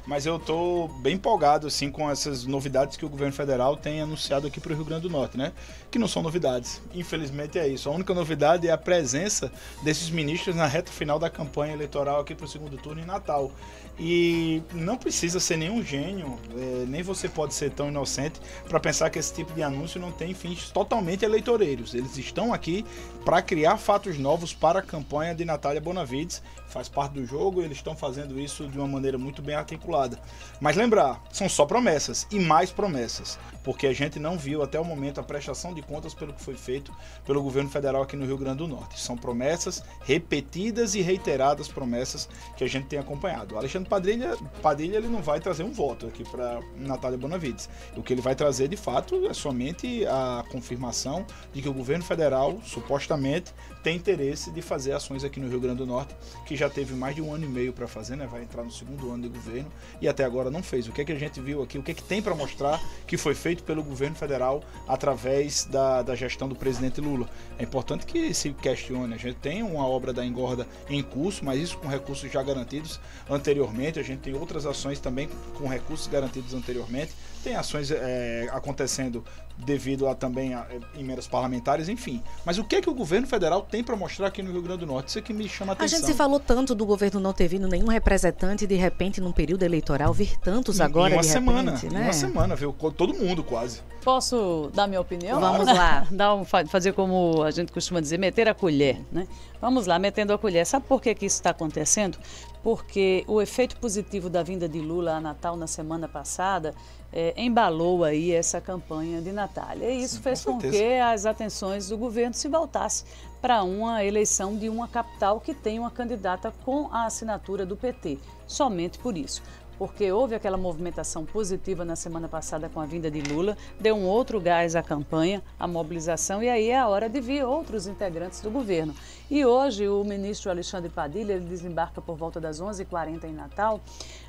mas eu estou bem empolgado assim, com essas novidades que o governo federal tem anunciado aqui para o Rio Grande do Norte, né? Que não são novidades, infelizmente é isso. A única novidade é a presença desses ministros na reta final da campanha eleitoral aqui para o segundo turno em Natal. E não precisa ser nenhum gênio, nem você pode ser tão inocente para pensar que esse tipo de anúncio não tem fins totalmente eleitoreiros. Eles estão aqui para criar fatos novos para a campanha de Natália Bonavides, faz parte do jogo, eles estão fazendo isso de uma maneira muito bem articulada. Mas lembrar, são só promessas e mais promessas, porque a gente não viu até o momento a prestação de contas pelo que foi feito pelo governo federal aqui no Rio Grande do Norte. São promessas repetidas e reiteradas, promessas que a gente tem acompanhado. O Alexandre Padilha ele não vai trazer um voto aqui para Natália Bonavides. O que ele vai trazer de fato é somente a confirmação de que o governo federal supostamente tem interesse de fazer ações aqui no Rio Grande do Norte, que já teve mais de 1 ano e meio para fazer, né? Vai entrar no segundo ano de governo e até agora não fez. O que é que a gente viu aqui? O que é que tem para mostrar que foi feito pelo governo federal através da gestão do presidente Lula? É importante que se questione. A gente tem uma obra da engorda em curso, mas isso com recursos já garantidos anteriormente. A gente tem outras ações também com recursos garantidos anteriormente. Tem ações acontecendo devido a também a emendas parlamentares, enfim. Mas o que é que o governo federal tem para mostrar aqui no Rio Grande do Norte? Isso é que me chama a atenção. A gente se falou tanto do governo não ter vindo nenhum representante, de repente, num período eleitoral, vir tantos agora, de repente, né? Em uma semana, viu? Todo mundo quase. Posso dar minha opinião? Vamos lá. Fazer como a gente costuma dizer, meter a colher, né? Vamos lá, metendo a colher. Sabe por que isso está acontecendo? Porque o efeito positivo da vinda de Lula a Natal na semana passada embalou aí essa campanha de Natália. E isso fez com que as atenções do governo se voltassem para uma eleição de uma capital que tem uma candidata com a assinatura do PT. Somente por isso. Porque houve aquela movimentação positiva na semana passada com a vinda de Lula, deu um outro gás à campanha, à mobilização, e aí é a hora de vir outros integrantes do governo. E hoje o ministro Alexandre Padilha, ele desembarca por volta das 11h40 em Natal.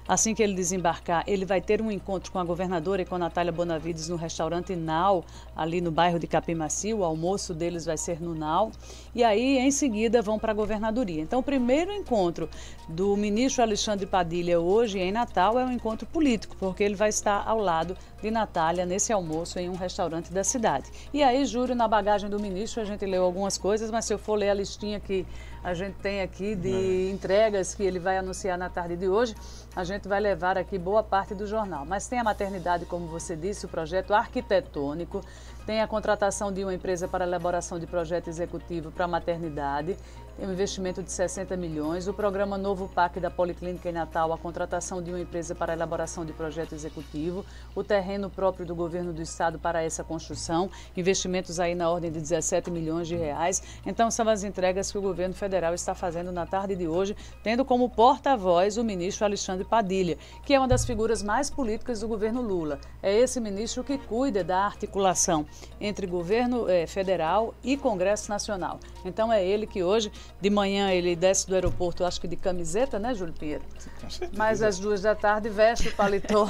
Assim que ele desembarcar, ele vai ter um encontro com a governadora e com a Natália Bonavides no restaurante Nau, ali no bairro de Capim Macio. O almoço deles vai ser no Nau. E aí, em seguida, vão para a governadoria. Então, o primeiro encontro do ministro Alexandre Padilha hoje em Natal é um encontro político, porque ele vai estar ao lado de Natália nesse almoço em um restaurante da cidade. E aí, juro, na bagagem do ministro, a gente leu algumas coisas, mas se eu for ler a listinha que a gente tem aqui de entregas que ele vai anunciar na tarde de hoje, a gente vai levar aqui boa parte do jornal. Mas tem a maternidade, como você disse, o projeto arquitetônico, tem a contratação de uma empresa para elaboração de projeto executivo para a maternidade, tem um investimento de 60 milhões, o programa Novo PAC da Policlínica em Natal, a contratação de uma empresa para a elaboração de projeto executivo, o terreno próprio do governo do estado para essa construção, investimentos aí na ordem de 17 milhões de reais. Então, são as entregas que o governo federal está fazendo na tarde de hoje, tendo como porta-voz o ministro Alexandre Padilha, que é uma das figuras mais políticas do governo Lula. É esse ministro que cuida da articulação entre governo federal e Congresso Nacional. Então, é ele que hoje, de manhã, ele desce do aeroporto, acho que de camiseta, né, Júlio Pinheiro? Com certeza. Mas às 2h veste o paletó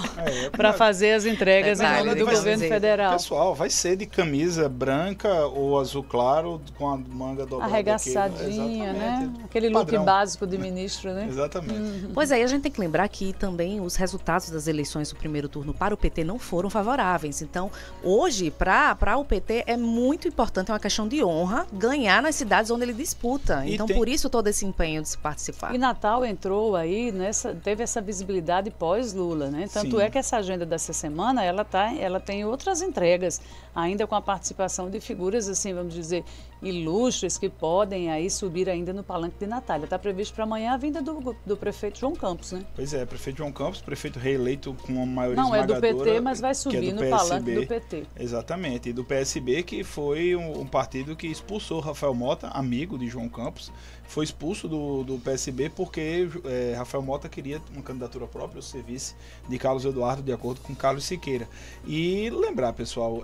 para fazer as entregas em nome do governo federal. Pessoal, vai ser de camisa branca ou azul claro, com a manga dobrada. Arregaçadinha, né? Aquele look básico de ministro, né? Exatamente. Pois é, e a gente tem que lembrar que também os resultados das eleições do primeiro turno para o PT não foram favoráveis. Então, hoje, para o PT, é muito importante, é uma questão de honra, ganhar nas cidades onde ele disputa. Então, por isso todo esse empenho de se participar. E Natal entrou aí, teve essa visibilidade pós-Lula, né? Tanto é que essa agenda dessa semana, ela tem outras entregas, ainda com a participação de figuras, assim, vamos dizer, ilustres, que podem aí subir ainda no palanque de Natália. Está previsto para amanhã a vinda do prefeito João Campos, né? Pois é, prefeito João Campos, prefeito reeleito com uma maioria esmagadora. Não, é do PT, mas vai é subir no palanque do PT. Exatamente, e do PSB, que foi um partido que expulsou Rafael Mota, amigo de João Campos, foi expulso do PSB porque Rafael Mota queria uma candidatura própria, o serviço de Carlos Eduardo, de acordo com Carlos Siqueira. E lembrar, pessoal,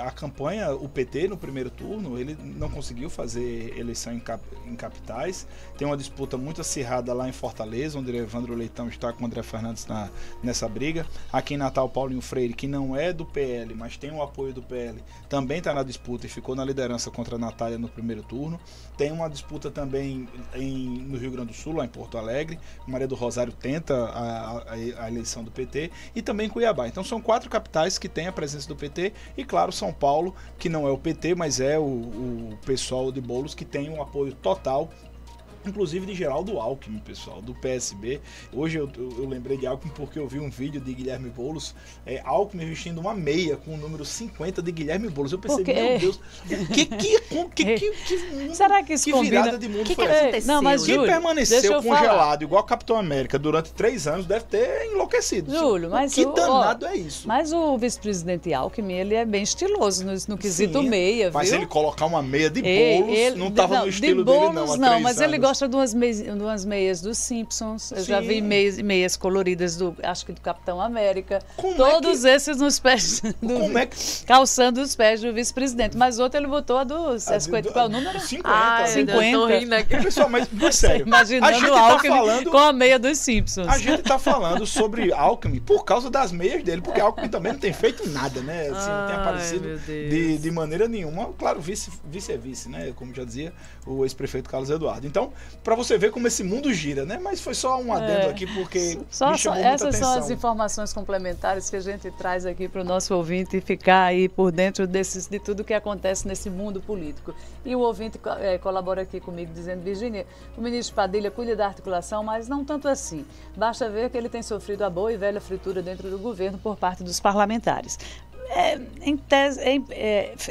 a campanha, o PT no primeiro turno, ele não conseguiu fazer eleição em capitais, tem uma disputa muito acirrada lá em Fortaleza, onde o Evandro Leitão está com o André Fernandes nessa briga. Aqui em Natal, Paulinho Freire, que não é do PL, mas tem o apoio do PL, também está na disputa e ficou na liderança contra a Natália no primeiro turno. Tem uma disputa também no Rio Grande do Sul, lá em Porto Alegre. Maria do Rosário tenta a eleição do PT e também em Cuiabá. Então são 4 capitais que têm a presença do PT e, claro, São Paulo, que não é o PT, mas é o pessoal de Boulos que tem um apoio total, inclusive de Geraldo Alckmin, pessoal, do PSB. Hoje eu lembrei de Alckmin porque eu vi um vídeo de Guilherme Boulos, Alckmin vestindo uma meia com o número 50 de Guilherme Boulos. Eu pensei, meu Deus, será que isso que combina? virada de mundo que foi aconteceu? essa? Não, mas Quem Júlio, permaneceu congelado igual Capitão América durante 3 anos deve ter enlouquecido. Júlio, mas que danado é isso? Mas o vice-presidente Alckmin, ele é bem estiloso no quesito Sim, meia, viu? mas ele colocar uma meia de Boulos não estava no estilo de dele, Boulos, não. Mas ele gosta de umas meias dos Simpsons. Eu já vi meias coloridas acho que do Capitão América. Todos esses nos pés calçando os pés do vice-presidente. Mas outro ele botou a dos 50. Qual é o número? 50. 50. Eu tô rindo aqui. Pessoal, mas sério. Imaginando o Alckmin com a meia dos Simpsons. A gente tá falando sobre Alckmin por causa das meias dele, porque Alckmin também não tem feito nada, né? Assim, não tem aparecido de maneira nenhuma. Claro, vice é vice, né? Como já dizia o ex-prefeito Carlos Eduardo. Então, para você ver como esse mundo gira, né? Mas foi só um adendo aqui, porque me chamou muita essas atenção. são as informações complementares que a gente traz aqui para o nosso ouvinte ficar aí por dentro de tudo que acontece nesse mundo político. E o ouvinte colabora aqui comigo dizendo, Virgínia, o ministro Padilha cuida da articulação, mas não tanto assim. Basta ver que ele tem sofrido a boa e velha fritura dentro do governo por parte dos parlamentares. Em tese,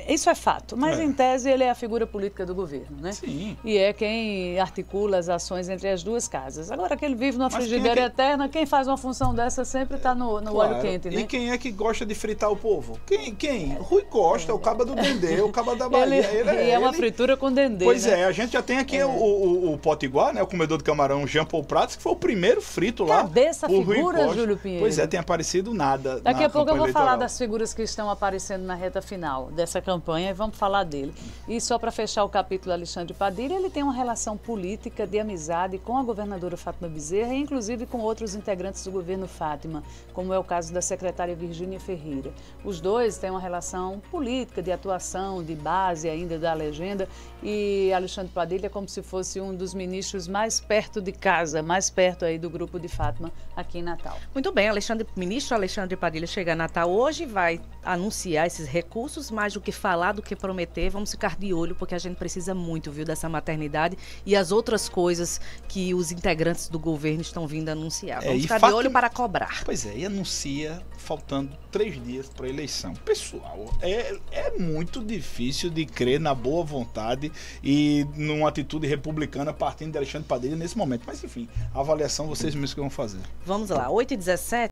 isso é fato, mas em tese ele é a figura política do governo, né? Sim. E é quem articula as ações entre as duas casas. Agora que ele vive numa frigideira eterna, quem faz uma função dessa sempre está no óleo quente, né? E quem é que gosta de fritar o povo? Quem? Rui Costa, o caba do Dendê, o caba da Bahia. Ele é uma fritura com Dendê. Pois né? a gente já tem aqui o Potiguar, né? O comedor de camarão Jean Paul Prats, que foi o primeiro frito lá. Cadê essa por Rui figura, Costa. Júlio Pinheiro? Pois tem aparecido nada. Daqui a pouco eu vou eleitoral. falar das figuras que estão aparecendo na reta final dessa campanha e vamos falar dele. E só para fechar o capítulo Alexandre Padilha, ele tem uma relação política de amizade com a governadora Fátima Bezerra e inclusive com outros integrantes do governo Fátima, como é o caso da secretária Virgínia Ferreira. Os dois têm uma relação política, de atuação, de base ainda da legenda e Alexandre Padilha é como se fosse um dos ministros mais perto de casa, mais perto aí do grupo de Fátima aqui em Natal. Muito bem, ministro Alexandre Padilha chega a Natal hoje, vai anunciar esses recursos, mais do que falar, do que prometer. Vamos ficar de olho, porque a gente precisa muito, viu, dessa maternidade e as outras coisas que os integrantes do governo estão vindo anunciar. Vamos ficar de olho para cobrar. Pois e anuncia faltando 3 dias para a eleição. Pessoal, é muito difícil de crer na boa vontade e numa atitude republicana partindo de Alexandre Padilha nesse momento. Mas enfim, a avaliação vocês mesmos que vão fazer. Vamos lá, 8h17.